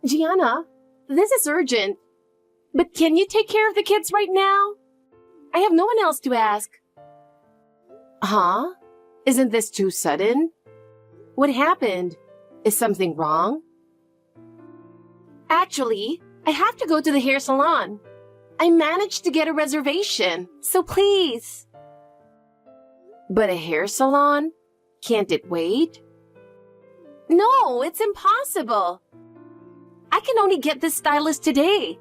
Gianna, this is urgent. But can you take care of the kids right now? I have no one else to ask. Huh? Isn't this too sudden? What happened? Is something wrong? Actually, I have to go to the hair salon. I managed to get a reservation, so please. But a hair salon? Can't it wait? No, it's impossible. I can only get this stylist today.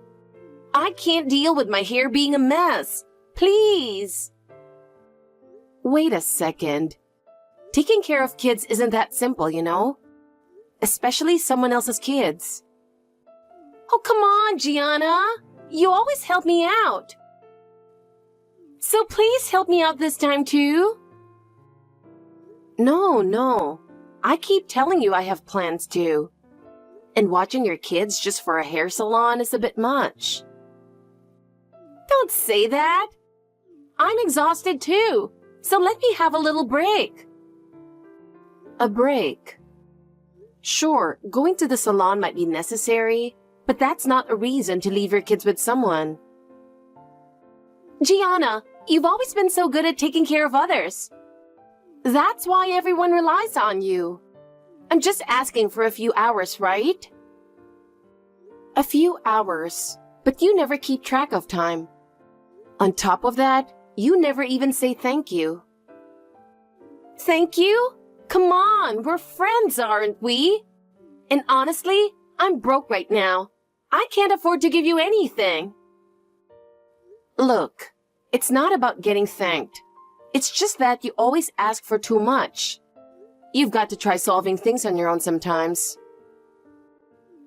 I can't deal with my hair being a mess. Please. Wait a second. Taking care of kids isn't that simple, you know? Especially someone else's kids. Oh, come on, Gianna. You always help me out. So please help me out this time too. No. I keep telling you I have plans to. And watching your kids just for a hair salon is a bit much. Don't say that. I'm exhausted too, so let me have a little break. A break? Sure, going to the salon might be necessary, but that's not a reason to leave your kids with someone. Gianna, you've always been so good at taking care of others. That's why everyone relies on you. I'm just asking for a few hours, right? A few hours, but you never keep track of time. On top of that, you never even say thank you. Thank you? Come on, we're friends, aren't we? And honestly, I'm broke right now. I can't afford to give you anything. Look, it's not about getting thanked. It's just that you always ask for too much. You've got to try solving things on your own sometimes.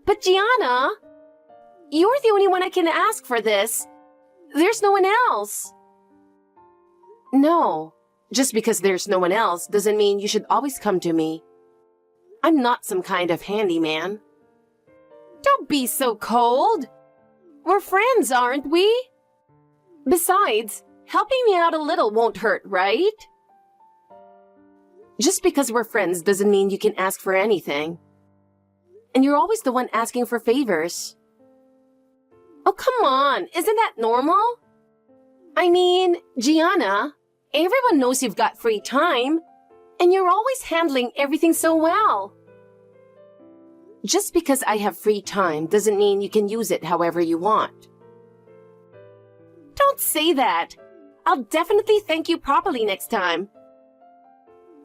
But Gianna, you're the only one I can ask for this. There's no one else. No, just because there's no one else doesn't mean you should always come to me. I'm not some kind of handyman. Don't be so cold. We're friends, aren't we? Besides, helping me out a little won't hurt, right? Just because we're friends doesn't mean you can ask for anything. And you're always the one asking for favors. Oh, come on. Isn't that normal? I mean, Gianna, everyone knows you've got free time, and you're always handling everything so well. Just because I have free time doesn't mean you can use it however you want. Don't say that. I'll definitely thank you properly next time.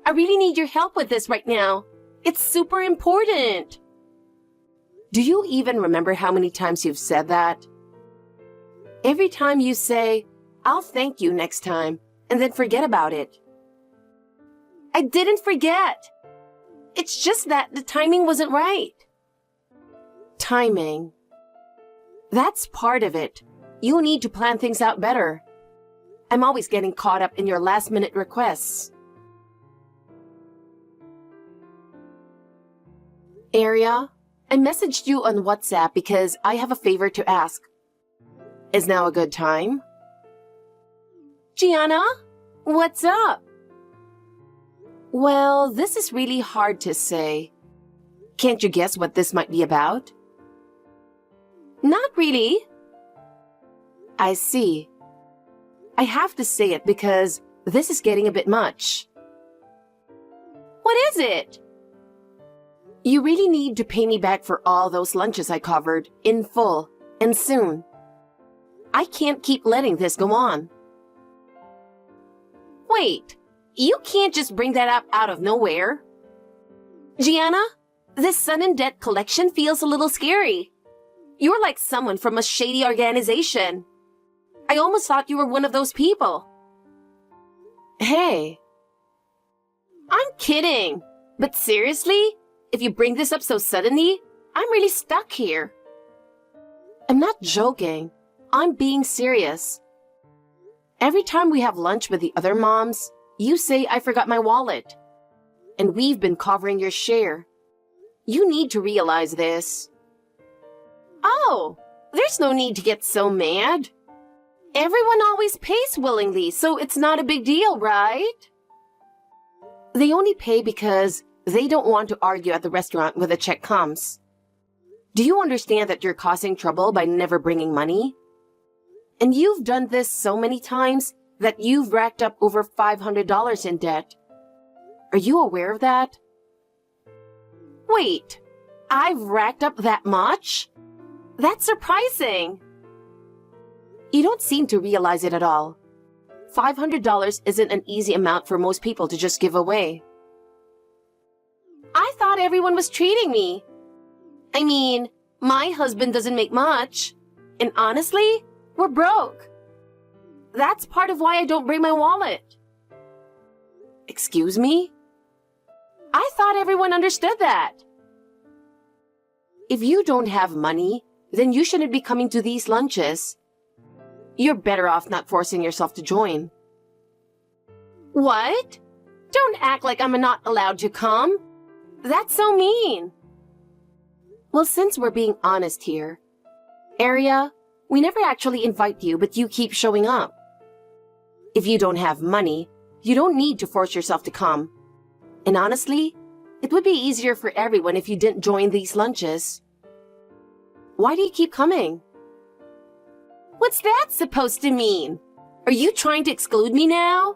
I really need your help with this right now. It's super important. Do you even remember how many times you've said that? Every time you say, I'll thank you next time, and then forget about it. I didn't forget. It's just that the timing wasn't right. Timing. That's part of it. You need to plan things out better. I'm always getting caught up in your last-minute requests. Aria, I messaged you on WhatsApp because I have a favor to ask. Is now a good time? Gianna, what's up? Well, this is really hard to say. Can't you guess what this might be about? Not really. I see. I have to say it because this is getting a bit much. What is it? You really need to pay me back for all those lunches I covered, in full, and soon. I can't keep letting this go on. Wait, you can't just bring that up out of nowhere. Gianna, this sudden debt collection feels a little scary. You're like someone from a shady organization. I almost thought you were one of those people. Hey. I'm kidding. But seriously? If you bring this up so suddenly, I'm really stuck here. I'm not joking. I'm being serious. Every time we have lunch with the other moms, you say I forgot my wallet. And we've been covering your share. You need to realize this. Oh, there's no need to get so mad. Everyone always pays willingly, so it's not a big deal, right? They only pay because they don't want to argue at the restaurant when the check comes. Do you understand that you're causing trouble by never bringing money? And you've done this so many times that you've racked up over $500 in debt. Are you aware of that? Wait, I've racked up that much? That's surprising. You don't seem to realize it at all. $500 isn't an easy amount for most people to just give away. I thought everyone was treating me. I mean, my husband doesn't make much. And honestly, we're broke. That's part of why I don't bring my wallet. Excuse me? I thought everyone understood that. If you don't have money, then you shouldn't be coming to these lunches. You're better off not forcing yourself to join. What? Don't act like I'm not allowed to come. That's so mean. Well, since we're being honest here, Aria, we never actually invite you, but you keep showing up. If you don't have money, you don't need to force yourself to come. And honestly, it would be easier for everyone if you didn't join these lunches. Why do you keep coming? What's that supposed to mean? Are you trying to exclude me now?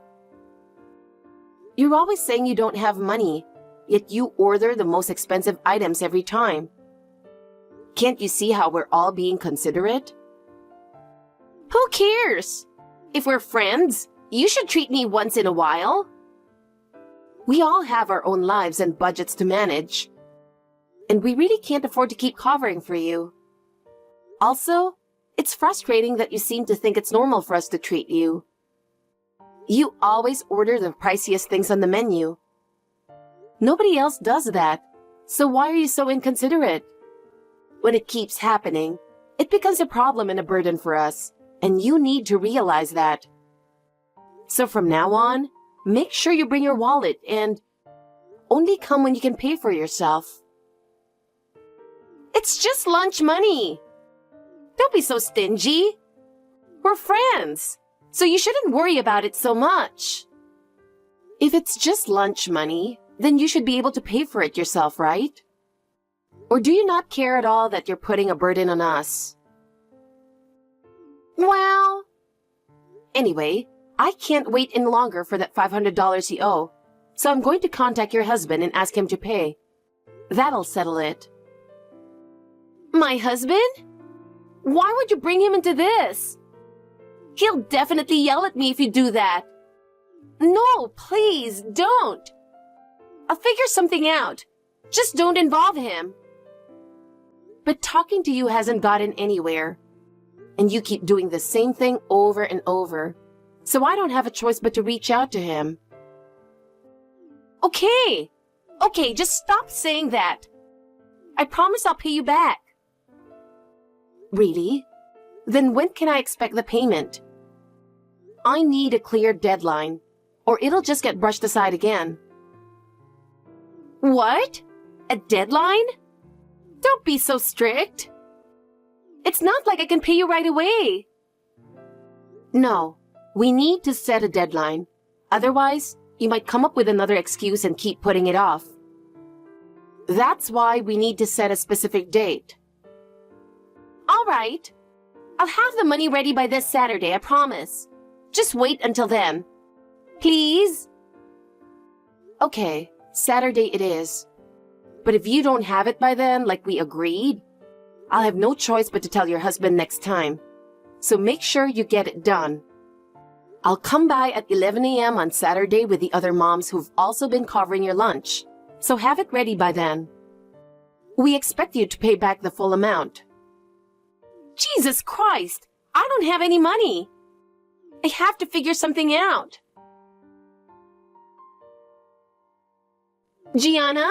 You're always saying you don't have money, yet you order the most expensive items every time. Can't you see how we're all being considerate? Who cares? If we're friends, you should treat me once in a while. We all have our own lives and budgets to manage. And we really can't afford to keep covering for you. Also, it's frustrating that you seem to think it's normal for us to treat you. You always order the priciest things on the menu. Nobody else does that, so why are you so inconsiderate? When it keeps happening, it becomes a problem and a burden for us, and you need to realize that. So from now on, make sure you bring your wallet and only come when you can pay for yourself. It's just lunch money. Don't be so stingy. We're friends, so you shouldn't worry about it so much. If it's just lunch money, then you should be able to pay for it yourself, right? Or do you not care at all that you're putting a burden on us? Well, anyway, I can't wait any longer for that $500 you owe, so I'm going to contact your husband and ask him to pay. That'll settle it. My husband? Why would you bring him into this? He'll definitely yell at me if you do that. No, please, don't. I'll figure something out. Just don't involve him. But talking to you hasn't gotten anywhere. And you keep doing the same thing over and over. So I don't have a choice but to reach out to him. Okay, just stop saying that. I promise I'll pay you back. Really? Then when can I expect the payment? I need a clear deadline, or it'll just get brushed aside again. What? A deadline? Don't be so strict. It's not like I can pay you right away. No, we need to set a deadline. Otherwise, you might come up with another excuse and keep putting it off. That's why we need to set a specific date. All right. I'll have the money ready by this Saturday, I promise. Just wait until then. Please? Okay, Saturday it is. But if you don't have it by then, like we agreed, I'll have no choice but to tell your husband next time. So make sure you get it done. I'll come by at 11 a.m. on Saturday with the other moms who've also been covering your lunch. So have it ready by then. We expect you to pay back the full amount. Jesus Christ! I don't have any money. I have to figure something out. Gianna?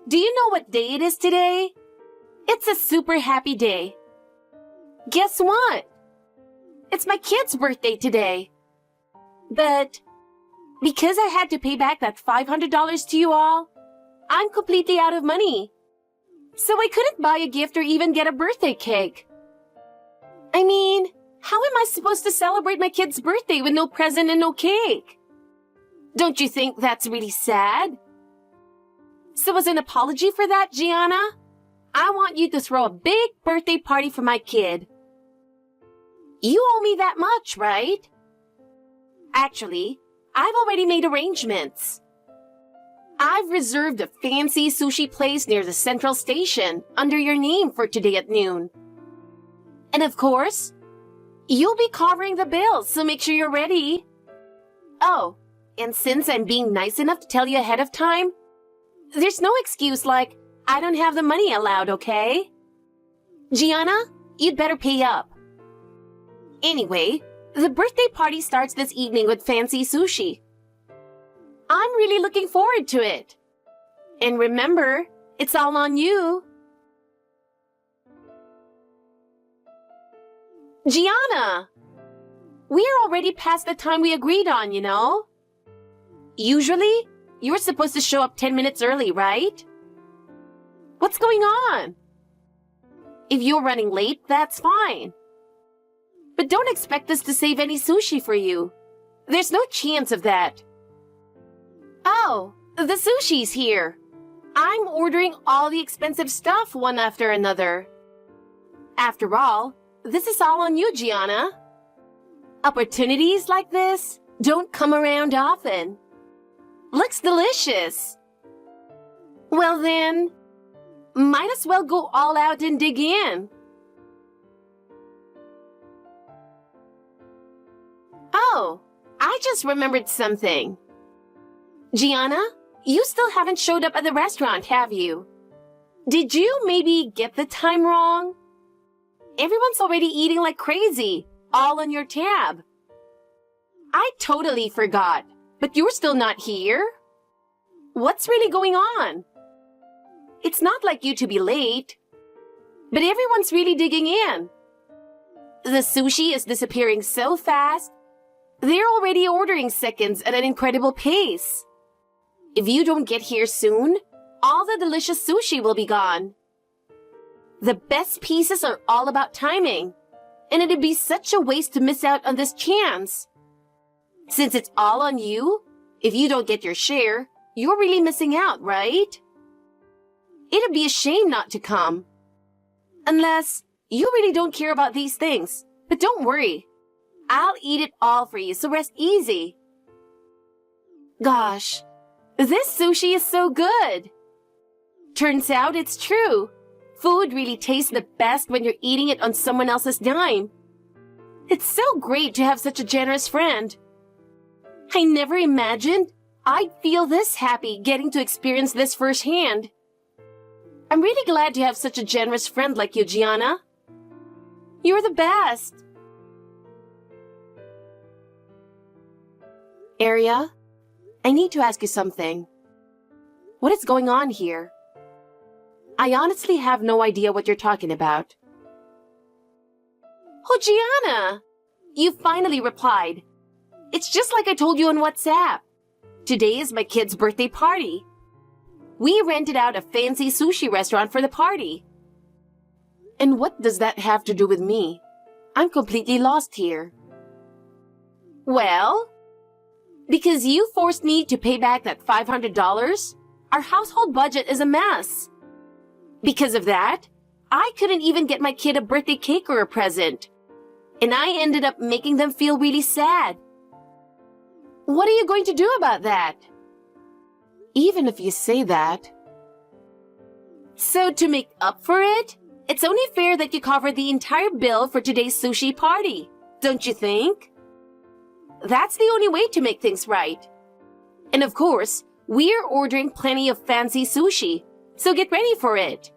Do you know what day it is today? It's a super happy day. Guess what? It's my kid's birthday today. But because I had to pay back that $500 to you all, I'm completely out of money. So I couldn't buy a gift or even get a birthday cake. I mean, how am I supposed to celebrate my kid's birthday with no present and no cake? Don't you think that's really sad? So as an apology for that, Gianna, I want want you to throw a big birthday party for my kid. You owe me that much, right? Actually, I've already made arrangements. I've reserved a fancy sushi place near the central station under your name for today at noon. And of course, you'll be covering the bill, so make sure you're ready. Oh, and since I'm being nice enough to tell you ahead of time, there's no excuse like, I don't have the money allowed, okay? Gianna, you'd better pay up. Anyway, the birthday party starts this evening with fancy sushi. I'm really looking forward to it. And remember, it's all on you. Gianna! We're already past the time we agreed on, you know? Usually, you're supposed to show up 10 minutes early, right? What's going on? If you're running late, that's fine. But don't expect us to save any sushi for you. There's no chance of that. Oh, the sushi's here. I'm ordering all the expensive stuff one after another. After all, this is all on you, Gianna. Opportunities like this don't come around often. Looks delicious. Well then, might as well go all out and dig in. Oh, I just remembered something. Gianna, you still haven't showed up at the restaurant, have you? Did you maybe get the time wrong? Everyone's already eating like crazy, all on your tab. I totally forgot, but you're still not here? What's really going on? It's not like you to be late, but everyone's really digging in. The sushi is disappearing so fast, they're already ordering seconds at an incredible pace. If you don't get here soon, all the delicious sushi will be gone. The best pieces are all about timing, and it'd be such a waste to miss out on this chance. Since it's all on you, if you don't get your share, you're really missing out, right? It'd be a shame not to come. Unless you really don't care about these things. But don't worry. I'll eat it all for you, so rest easy. Gosh, this sushi is so good. Turns out it's true. Food really tastes the best when you're eating it on someone else's dime. It's so great to have such a generous friend. I never imagined I'd feel this happy getting to experience this firsthand. I'm really glad to have such a generous friend like you, Gianna. You're the best. Aria, I need to ask you something. What is going on here? I honestly have no idea what you're talking about. Oh, Gianna! You finally replied. It's just like I told you on WhatsApp. Today is my kid's birthday party. We rented out a fancy sushi restaurant for the party. And what does that have to do with me? I'm completely lost here. Well, because you forced me to pay back that $500, our household budget is a mess. Because of that, I couldn't even get my kid a birthday cake or a present. And I ended up making them feel really sad. What are you going to do about that? Even if you say that. So to make up for it, it's only fair that you cover the entire bill for today's sushi party, don't you think? That's the only way to make things right. And of course, we're ordering plenty of fancy sushi, so get ready for it.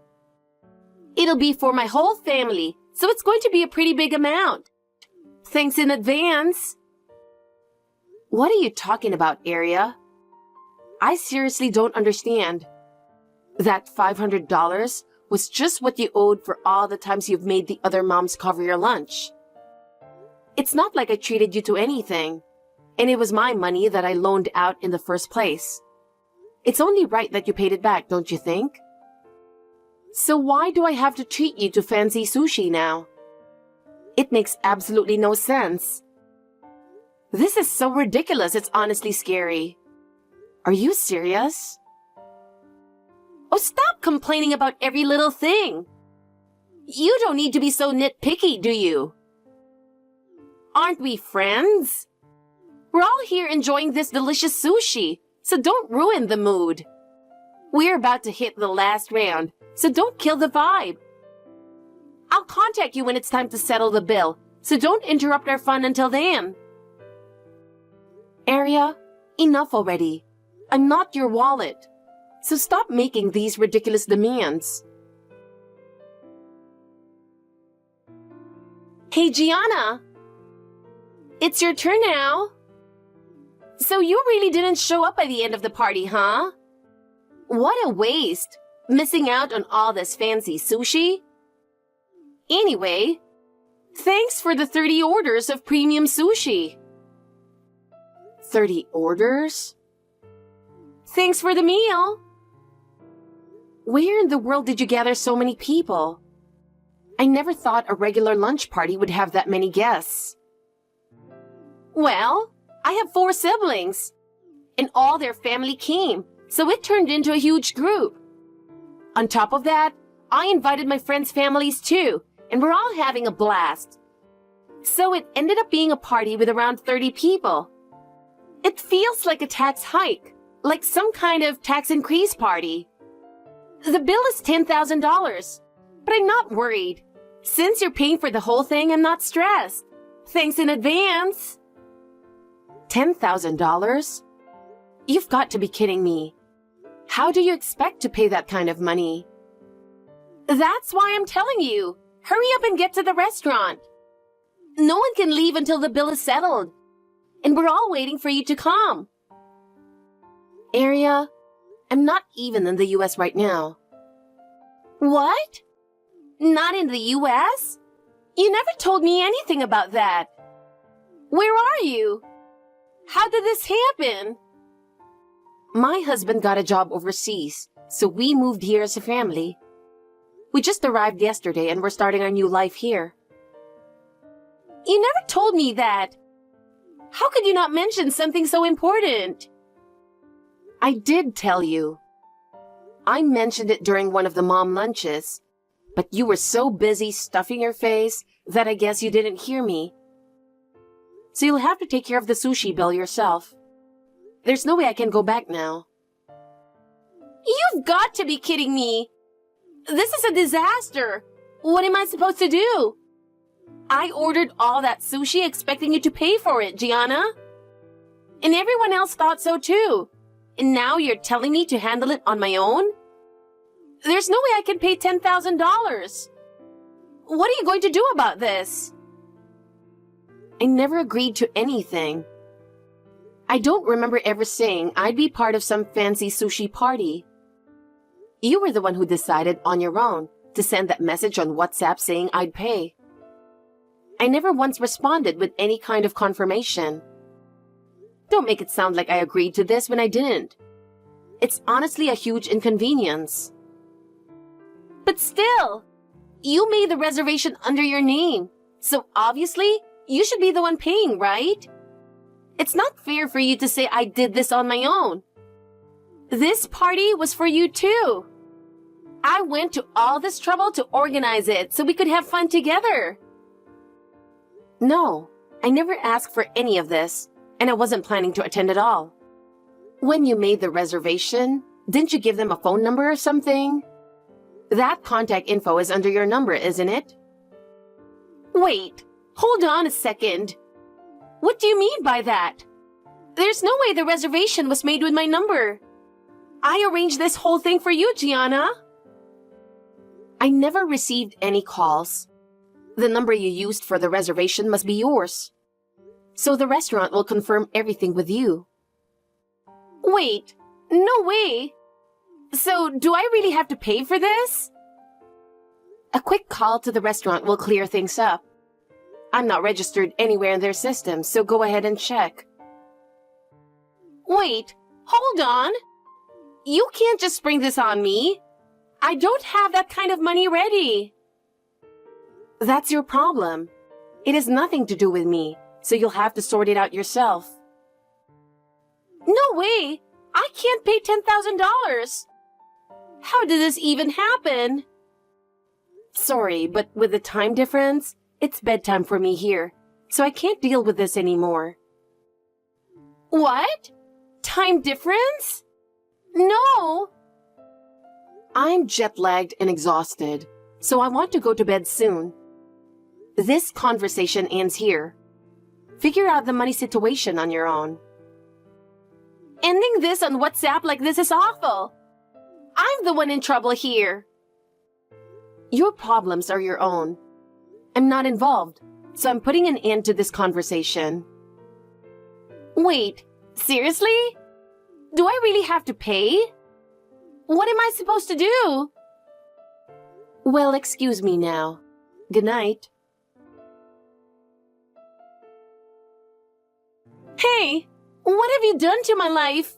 It'll be for my whole family, so it's going to be a pretty big amount. Thanks in advance. What are you talking about, Aria? I seriously don't understand. That $500 was just what you owed for all the times you've made the other moms cover your lunch. It's not like I treated you to anything, and it was my money that I loaned out in the first place. It's only right that you paid it back, don't you think? So why do I have to treat you to fancy sushi now? It makes absolutely no sense. This is so ridiculous, it's honestly scary. Are you serious? Oh, stop complaining about every little thing. You don't need to be so nitpicky, do you? Aren't we friends? We're all here enjoying this delicious sushi, so don't ruin the mood. We're about to hit the last round, so don't kill the vibe. I'll contact you when it's time to settle the bill, so don't interrupt our fun until then. Arya, enough already. I'm not your wallet, so stop making these ridiculous demands. Hey, Gianna! It's your turn now. So you really didn't show up by the end of the party, huh? What a waste, missing out on all this fancy sushi. Anyway, thanks for the 30 orders of premium sushi. 30 orders? Thanks for the meal. Where in the world did you gather so many people? I never thought a regular lunch party would have that many guests. Well, I have 4 siblings, and all their family came, so it turned into a huge group. On top of that, I invited my friends' families too, and we're all having a blast. So it ended up being a party with around 30 people. It feels like a tax hike, like some kind of tax increase party. The bill is $10,000, but I'm not worried. Since you're paying for the whole thing, I'm not stressed. Thanks in advance. $10,000? You've got to be kidding me. How do you expect to pay that kind of money? That's why I'm telling you. Hurry up and get to the restaurant. No one can leave until the bill is settled. And we're all waiting for you to come. Arya, I'm not even in the US right now. What? Not in the US? You never told me anything about that. Where are you? How did this happen? My husband got a job overseas, so we moved here as a family. We just arrived yesterday and we're starting our new life here. You never told me that. How could you not mention something so important? I did tell you. I mentioned it during one of the mom lunches, but you were so busy stuffing your face that I guess you didn't hear me. So you'll have to take care of the sushi bill yourself. There's no way I can go back now. You've got to be kidding me. This is a disaster. What am I supposed to do? I ordered all that sushi expecting you to pay for it, Gianna. And everyone else thought so too. And now you're telling me to handle it on my own? There's no way I can pay $10,000. What are you going to do about this? I never agreed to anything. I don't remember ever saying I'd be part of some fancy sushi party. You were the one who decided on your own to send that message on WhatsApp saying I'd pay. I never once responded with any kind of confirmation. Don't make it sound like I agreed to this when I didn't. It's honestly a huge inconvenience. But still, you made the reservation under your name, so obviously, you should be the one paying, right? It's not fair for you to say I did this on my own. This party was for you too. I went to all this trouble to organize it so we could have fun together. No, I never asked for any of this, and I wasn't planning to attend at all. When you made the reservation, didn't you give them a phone number or something? That contact info is under your number, isn't it? Wait, hold on a second. What do you mean by that? There's no way the reservation was made with my number. I arranged this whole thing for you, Gianna. I never received any calls. The number you used for the reservation must be yours. So the restaurant will confirm everything with you. Wait, no way. So do I really have to pay for this? A quick call to the restaurant will clear things up. I'm not registered anywhere in their system, so go ahead and check. Wait, hold on. You can't just spring this on me. I don't have that kind of money ready. That's your problem. It has nothing to do with me, so you'll have to sort it out yourself. No way! I can't pay $10,000! How did this even happen? Sorry, but with the time difference, it's bedtime for me here, so I can't deal with this anymore. What? Time difference? No! I'm jet-lagged and exhausted, so I want to go to bed soon. This conversation ends here. Figure out the money situation on your own. Ending this on WhatsApp like this is awful. I'm the one in trouble here. Your problems are your own. I'm not involved, so I'm putting an end to this conversation. Wait, seriously? Do I really have to pay? What am I supposed to do? Well, excuse me now. Good night. Hey, what have you done to my life?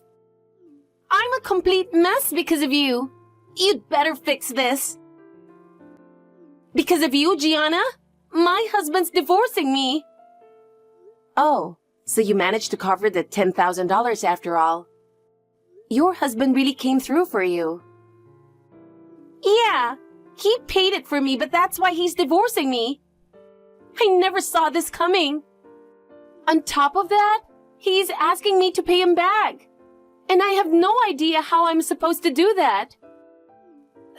I'm a complete mess because of you. You'd better fix this. Because of you, Gianna, my husband's divorcing me. Oh, so you managed to cover the $10,000 after all. Your husband really came through for you. Yeah, he paid it for me, but that's why he's divorcing me. I never saw this coming. On top of that, he's asking me to pay him back. And I have no idea how I'm supposed to do that.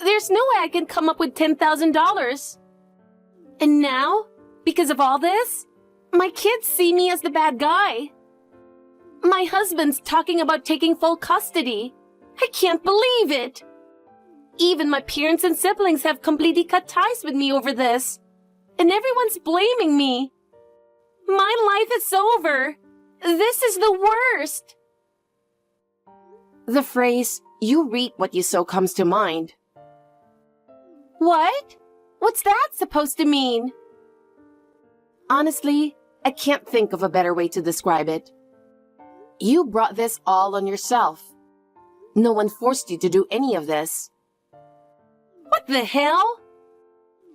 There's no way I can come up with $10,000. And now, because of all this, my kids see me as the bad guy. My husband's talking about taking full custody. I can't believe it. Even my parents and siblings have completely cut ties with me over this. And everyone's blaming me. My life is over. This is the worst. The phrase, "you reap what you sow," comes to mind. What? What's that supposed to mean? Honestly, I can't think of a better way to describe it. You brought this all on yourself. No one forced you to do any of this. What the hell?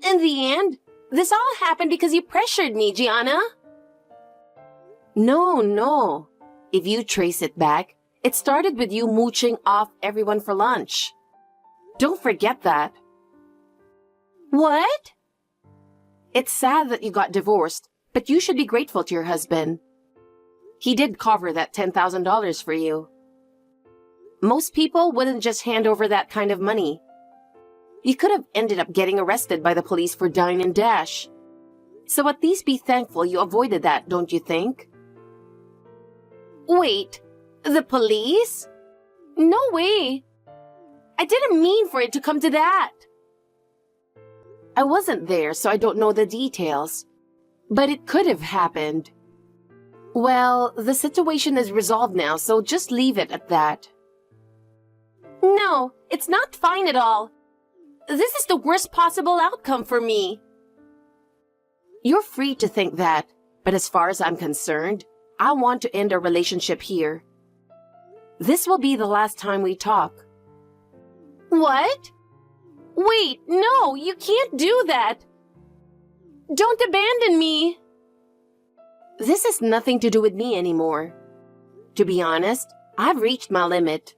In the end, this all happened because you pressured me, Gianna. No. If you trace it back, it started with you mooching off everyone for lunch. Don't forget that. What? It's sad that you got divorced, but you should be grateful to your husband. He did cover that $10,000 for you. Most people wouldn't just hand over that kind of money. You could have ended up getting arrested by the police for dine and dash. So at least be thankful you avoided that, don't you think? Wait, the police? No way. I didn't mean for it to come to that. I wasn't there, so I don't know the details. But it could have happened. Well, the situation is resolved now, so just leave it at that. No, it's not fine at all. This is the worst possible outcome for me. You're free to think that, but as far as I'm concerned, I want to end our relationship here. This will be the last time we talk. What? Wait, no, you can't do that. Don't abandon me. This has nothing to do with me anymore. To be honest, I've reached my limit.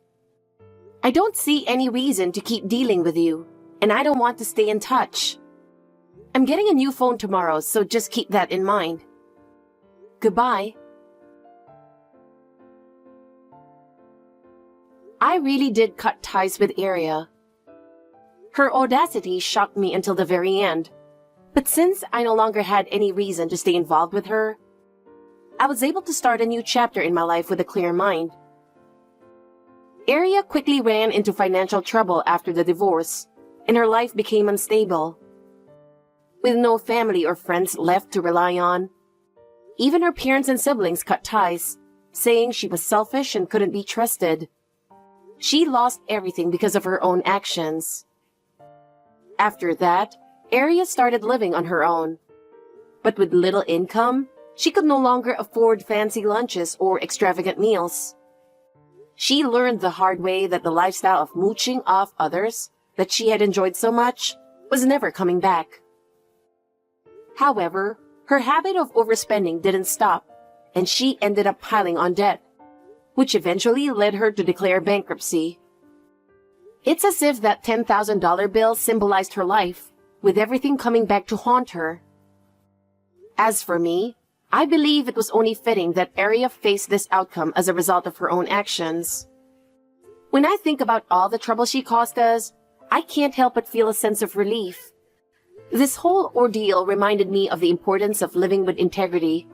I don't see any reason to keep dealing with you, and I don't want to stay in touch. I'm getting a new phone tomorrow, so just keep that in mind. Goodbye. I really did cut ties with Aria. Her audacity shocked me until the very end. But since I no longer had any reason to stay involved with her, I was able to start a new chapter in my life with a clear mind. Aria quickly ran into financial trouble after the divorce, and her life became unstable. With no family or friends left to rely on, even her parents and siblings cut ties, saying she was selfish and couldn't be trusted. She lost everything because of her own actions. After that, Aria started living on her own. But with little income, she could no longer afford fancy lunches or extravagant meals. She learned the hard way that the lifestyle of mooching off others that she had enjoyed so much was never coming back. However, her habit of overspending didn't stop, and she ended up piling on debt, which eventually led her to declare bankruptcy. It's as if that $10,000 bill symbolized her life, with everything coming back to haunt her. As for me, I believe it was only fitting that Arya faced this outcome as a result of her own actions. When I think about all the trouble she caused us, I can't help but feel a sense of relief. This whole ordeal reminded me of the importance of living with integrity